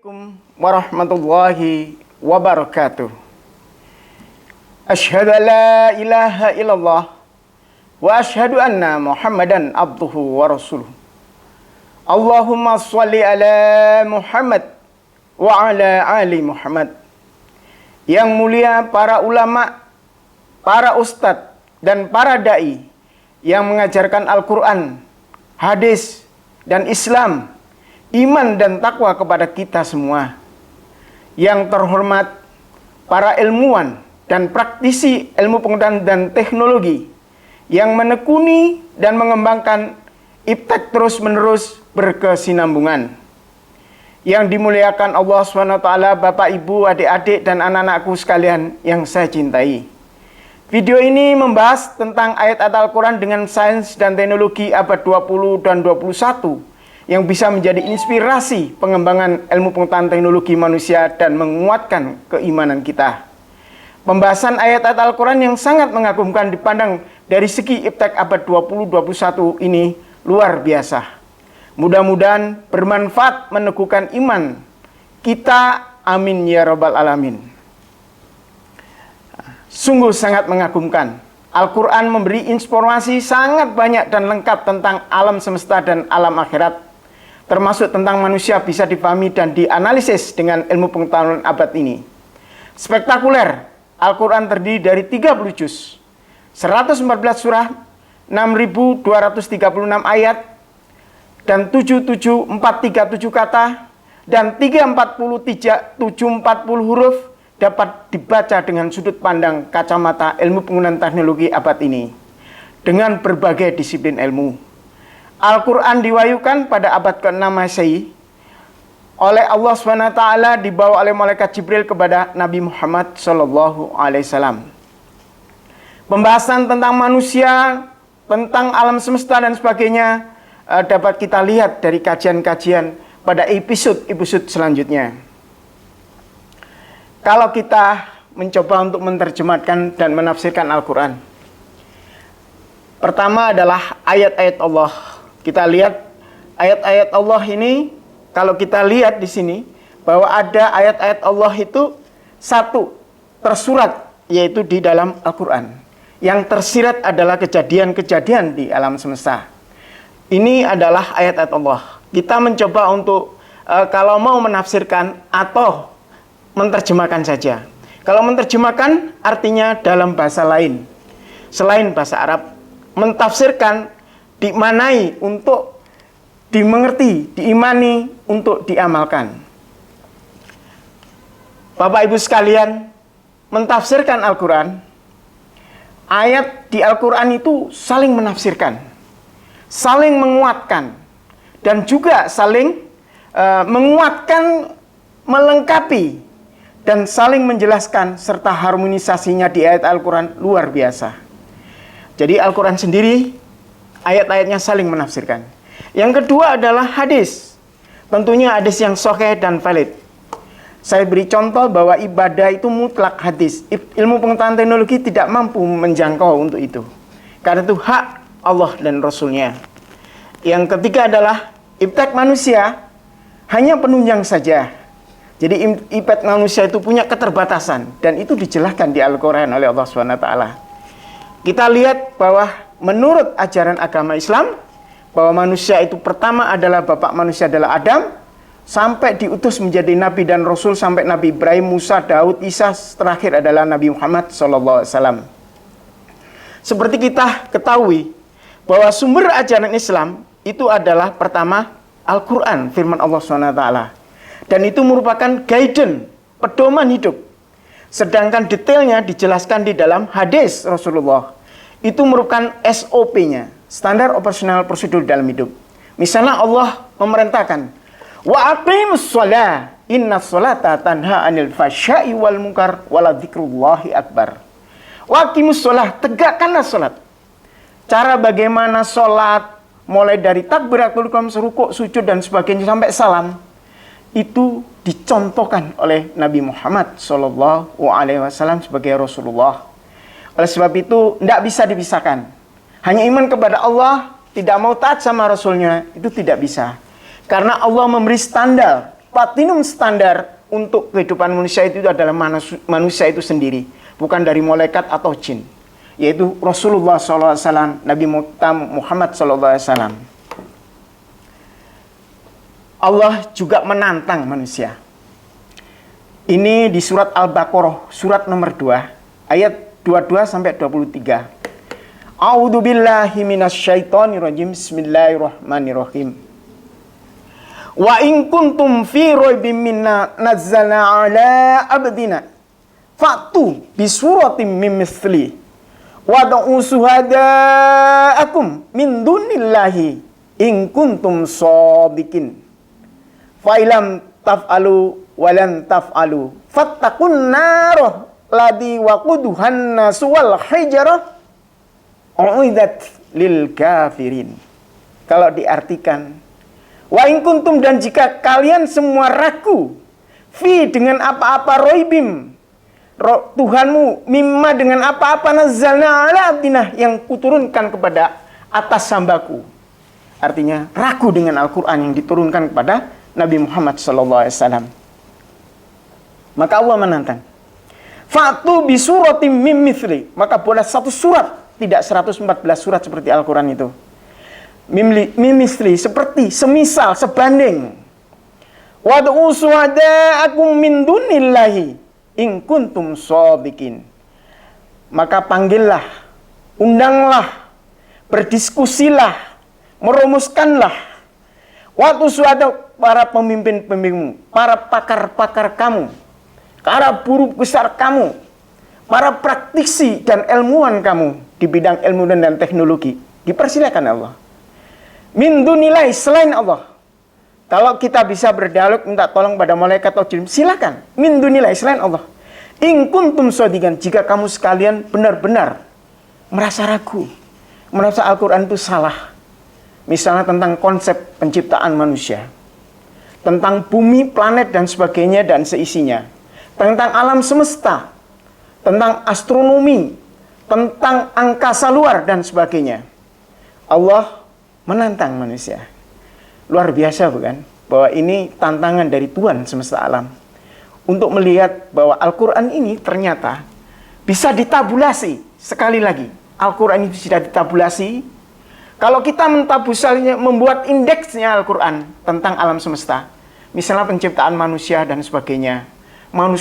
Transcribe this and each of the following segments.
Assalamualaikum warahmatullahi wabarakatuh. Asyhadu an la ilaha illallah wa asyhadu anna Muhammadan abduhu wa rasuluh. Allahumma shalli ala Muhammad wa ala ali Muhammad. Yang mulia para ulama, para ustadz dan para dai yang mengajarkan Al-Quran, hadis dan Islam, iman dan takwa kepada kita semua. Yang terhormat para ilmuwan dan praktisi ilmu pengetahuan dan teknologi yang menekuni dan mengembangkan iptek terus-menerus berkesinambungan. Yang dimuliakan Allah SWT, Bapak, Ibu, adik-adik, dan anak-anakku sekalian yang saya cintai. Video ini membahas tentang ayat-ayat Al-Quran dengan sains dan teknologi abad 20 dan 21 yang bisa menjadi inspirasi pengembangan ilmu pengetahuan teknologi manusia dan menguatkan keimanan kita. Pembahasan ayat-ayat Al-Quran yang sangat mengagumkan dipandang dari segi iptek abad 20-21 ini luar biasa. Mudah-mudahan bermanfaat meneguhkan iman kita. Amin ya rabbal alamin. Sungguh sangat mengagumkan. Al-Quran memberi informasi sangat banyak dan lengkap tentang alam semesta dan alam akhirat, termasuk tentang manusia bisa dipahami dan dianalisis dengan ilmu pengetahuan abad ini. Spektakuler, Al-Quran terdiri dari 30 juz, 114 surah, 6.236 ayat, dan 77437 kata, dan 340 740 huruf dapat dibaca dengan sudut pandang kacamata ilmu penggunaan teknologi abad ini dengan berbagai disiplin ilmu. Al-Quran diwahyukan pada abad ke-6 Masehi oleh Allah SWT, dibawa oleh malaikat Jibril kepada Nabi Muhammad SAW. Pembahasan tentang manusia, tentang alam semesta dan sebagainya dapat kita lihat dari kajian-kajian pada episode-episode selanjutnya. Kalau kita mencoba untuk menerjemahkan dan menafsirkan Al-Quran, pertama adalah ayat-ayat Allah. Kita lihat ayat-ayat Allah ini, kalau kita lihat di sini bahwa ada ayat-ayat Allah itu satu tersurat, yaitu di dalam Al-Quran. Yang tersirat adalah kejadian-kejadian di alam semesta. Ini adalah ayat-ayat Allah. Kita mencoba untuk kalau mau menafsirkan atau menerjemahkan saja. Kalau menerjemahkan artinya dalam bahasa lain selain bahasa Arab. Mentafsirkan dimaknai untuk dimengerti, diimani, untuk diamalkan. Bapak Ibu sekalian, mentafsirkan Al-Quran, ayat di Al-Quran itu saling menafsirkan, saling menguatkan, dan juga saling menguatkan, melengkapi, dan saling menjelaskan serta harmonisasinya di ayat Al-Quran luar biasa. Jadi Al-Quran sendiri ayat-ayatnya saling menafsirkan. Yang kedua adalah hadis. Tentunya hadis yang sahih dan valid. Saya beri contoh bahwa ibadah itu mutlak hadis. Ilmu pengetahuan teknologi tidak mampu menjangkau untuk itu. Karena itu hak Allah dan Rasulnya. Yang ketiga adalah iptek manusia hanya penunjang saja. Jadi iptek manusia itu punya keterbatasan. Dan itu dijelaskan di Al-Quran oleh Allah SWT. Kita lihat bahwa menurut ajaran agama Islam, bahwa manusia itu pertama adalah bapak manusia adalah Adam, sampai diutus menjadi nabi dan rasul sampai Nabi Ibrahim, Musa, Daud, Isa, terakhir adalah Nabi Muhammad SAW. Seperti kita ketahui bahwa sumber ajaran Islam itu adalah pertama Al-Quran, firman Allah SWT. Dan itu merupakan guidance, pedoman hidup. Sedangkan detailnya dijelaskan di dalam hadis Rasulullah. Itu merupakan SOP-nya, standar operasional prosedur dalam hidup. Misalnya Allah memerintahkan, wa aqimus shalah, innas sholata tanha anil fahsya'i wal munkar wala dzikrullahi akbar. Wa aqimus shalah, tegakkanlah salat. Cara bagaimana salat, mulai dari takbiratul ihram, rukuk, sujud dan sebagainya sampai salam, itu dicontohkan oleh Nabi Muhammad SAW sebagai Rasulullah. Oleh sebab itu tidak bisa dipisahkan. Hanya iman kepada Allah, tidak mau taat sama Rasulnya, itu tidak bisa. Karena Allah memberi standar platinum standar untuk kehidupan manusia itu adalah manusia itu sendiri, bukan dari malaikat atau jin, yaitu Rasulullah SAW, Nabi Muhammad SAW. Allah juga menantang manusia. Ini di surat Al-Baqarah, surat nomor 2, ayat 22 sampai 23. A'udzu billahi minasyaitonir rajim. Bismillahirrahmanirrahim. Wa in kuntum fi raibin minna nazzalna ala abdina fa'tu bi suratin min mithli wad'u suhada'akum min dunillahi in kuntum shadiqin fa ilam taf'alu walan taf'alu fattaqun nar ladi waquduhan nasu wal hijarah u'idat lil kafirin. Kalau diartikan, wa in kuntum, dan jika kalian semua ragu, fi dengan apa-apa, roibim Tuhanmu, mimma dengan apa-apa, nazzalna ala abdina yang kuturunkan kepada atas hambaku. Artinya ragu dengan Al-Quran yang diturunkan kepada Nabi Muhammad SAW. Maka Allah menantang, fa'tu bi suratim mim mithli, maka boleh satu surat, tidak 114 surat seperti Al-Quran itu. Mimithli, seperti, semisal, sebanding. Wad'u suhada'akum min dunillahi in kuntum shadiqin. Maka panggillah, undanglah, berdiskusilah, merumuskanlah. Waktu suada para pemimpin-pemimpinmu, para pakar-pakar kamu, para guru besar kamu, para praktisi dan ilmuwan kamu di bidang ilmu dan teknologi, dipersilakan Allah. Min dunillahi, selain Allah. Kalau kita bisa berdialog minta tolong pada malaikat atau jin, silakan. Min dunillahi, selain Allah. In kuntum shadiqan, jika kamu sekalian benar-benar merasa ragu, merasa Al-Quran itu salah. Misalnya tentang konsep penciptaan manusia, tentang bumi, planet dan sebagainya dan seisinya, tentang alam semesta, tentang astronomi, tentang angkasa luar dan sebagainya. Allah menantang manusia. Luar biasa bukan? Bahwa ini tantangan dari Tuhan semesta alam untuk melihat bahwa Al-Quran ini ternyata bisa ditabulasi. Sekali lagi, Al-Quran itu sudah ditabulasi. Kalau kita mentabulasinya, membuat indeksnya Al-Quran tentang alam semesta, misalnya penciptaan manusia dan sebagainya,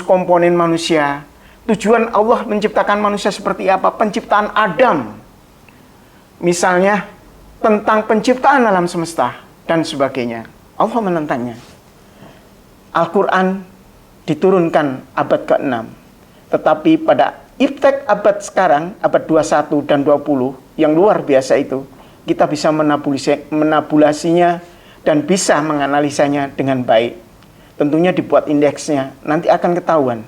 komponen manusia, tujuan Allah menciptakan manusia seperti apa, penciptaan Adam, misalnya tentang penciptaan alam semesta dan sebagainya. Allah menentangnya. Al-Quran diturunkan abad ke-6, tetapi pada iptek abad sekarang, abad 21 dan 20, yang luar biasa itu, kita bisa menabulasinya dan bisa menganalisanya dengan baik. Tentunya dibuat indeksnya, nanti akan ketahuan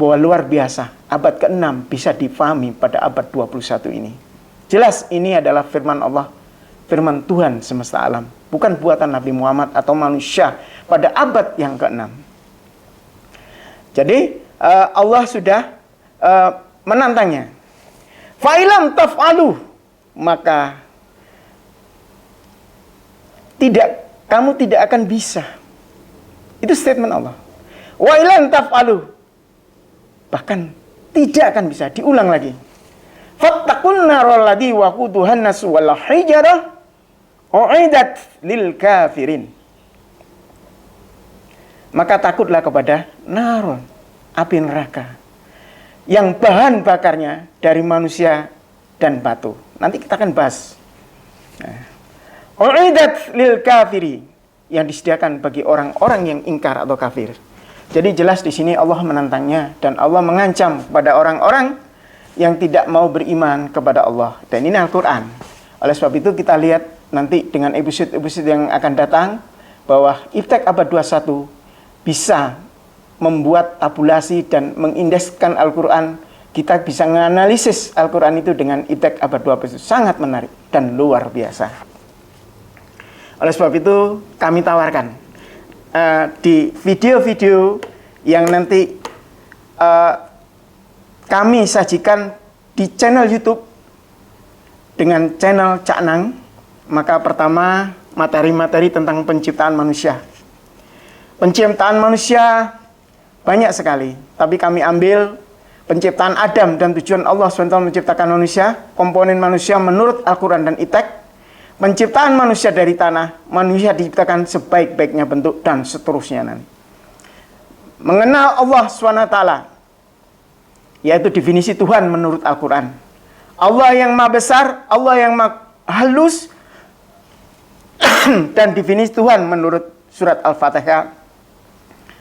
bahwa luar biasa, abad ke-6 bisa difahami pada abad 21 ini. Jelas ini adalah firman Allah, firman Tuhan semesta alam, bukan buatan Nabi Muhammad atau manusia pada abad yang ke-6. Jadi Allah sudah menantangnya. Fa'ilam taf'alu, maka kamu tidak akan bisa. Itu statement Allah. Wa ilan taf'alu, bahkan tidak akan bisa. Diulang lagi. Fattaqun naral ladzi waquduhan nas wal hijarah u'idat lil kafirin. Maka takutlah kepada nar, api neraka, yang bahan bakarnya dari manusia dan batu. Nanti kita akan bahas. U'idat lil kafiri, yang disediakan bagi orang-orang yang ingkar atau kafir. Jadi jelas di sini Allah menantangnya dan Allah mengancam pada orang-orang yang tidak mau beriman kepada Allah. Dan ini Al-Quran. Oleh sebab itu kita lihat nanti dengan episode-episode yang akan datang bahwa iptek abad 21 bisa membuat tabulasi dan mengindekskan Al-Quran. Kita bisa menganalisis Al-Quran itu dengan iptek abad 21. Sangat menarik dan luar biasa. Oleh sebab itu kami tawarkan di video-video yang nanti kami sajikan di channel YouTube dengan channel Cak Nang. Maka pertama, materi-materi tentang penciptaan manusia. Penciptaan manusia banyak sekali, tapi kami ambil penciptaan Adam dan tujuan Allah SWT menciptakan manusia, komponen manusia menurut Al-Quran dan Ijma'. Penciptaan manusia dari tanah, manusia diciptakan sebaik-baiknya bentuk, dan seterusnya nanti. Mengenal Allah SWT, yaitu definisi Tuhan menurut Al-Quran. Allah yang maha besar, Allah yang maha halus, dan definisi Tuhan menurut surat Al-Fatihah,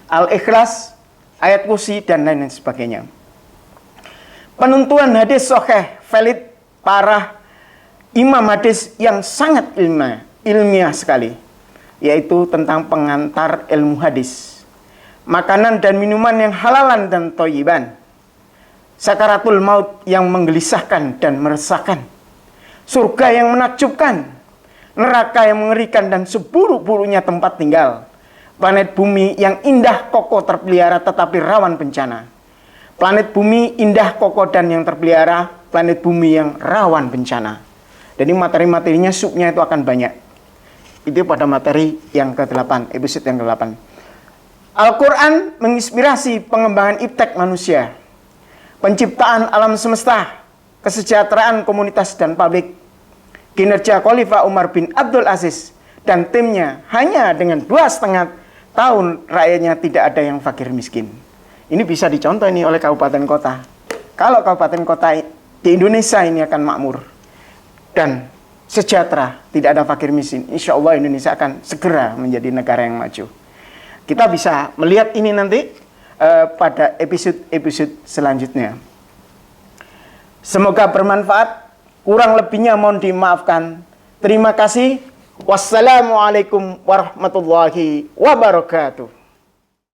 Al-Ikhlas, ayat kursi, dan lain sebagainya. Penentuan hadis sahih, valid, para imam hadis yang sangat ilmiah sekali, yaitu tentang pengantar ilmu hadis, makanan dan minuman yang halalan dan thayyiban, sakaratul maut yang menggelisahkan dan meresahkan, surga yang menakjubkan, neraka yang mengerikan dan seburuk-buruknya tempat tinggal, planet bumi yang indah kokoh terpelihara tetapi rawan bencana, planet bumi indah kokoh dan yang terpelihara, planet bumi yang rawan bencana. Jadi materi-materinya subnya itu akan banyak. Itu pada materi yang ke-8, episode yang ke-8. Al-Quran menginspirasi pengembangan iptek manusia, penciptaan alam semesta, kesejahteraan komunitas dan publik, kinerja Khalifah Umar bin Abdul Aziz dan timnya hanya dengan 2,5 tahun rakyatnya tidak ada yang fakir miskin. Ini bisa dicontoh ini oleh kabupaten kota. Kalau kabupaten kota di Indonesia ini akan makmur dan sejahtera, tidak ada fakir miskin, insya Allah Indonesia akan segera menjadi negara yang maju. Kita bisa melihat ini nanti pada episode-episode selanjutnya. Semoga bermanfaat, kurang lebihnya mohon dimaafkan. Terima kasih. Wassalamualaikum warahmatullahi wabarakatuh.